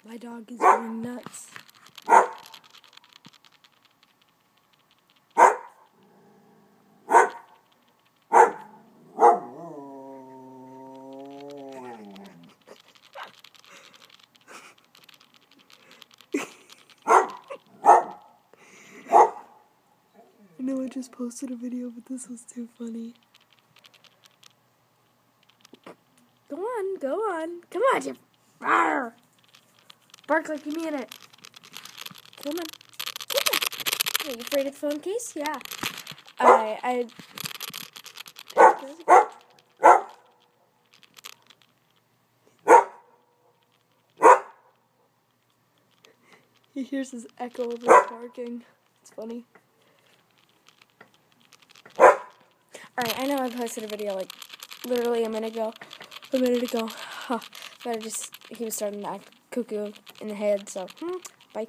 My dog is going nuts. I know I just posted a video, but this was too funny. Go on, go on. Come on, you. Rawr. Bark like you mean it. Come on. Come on. Are you afraid of the phone case? Yeah. He hears his echo of his barking. It's funny. Alright, I know I posted a video like literally a minute ago. But he was starting to act cuckoo in the head, so bye.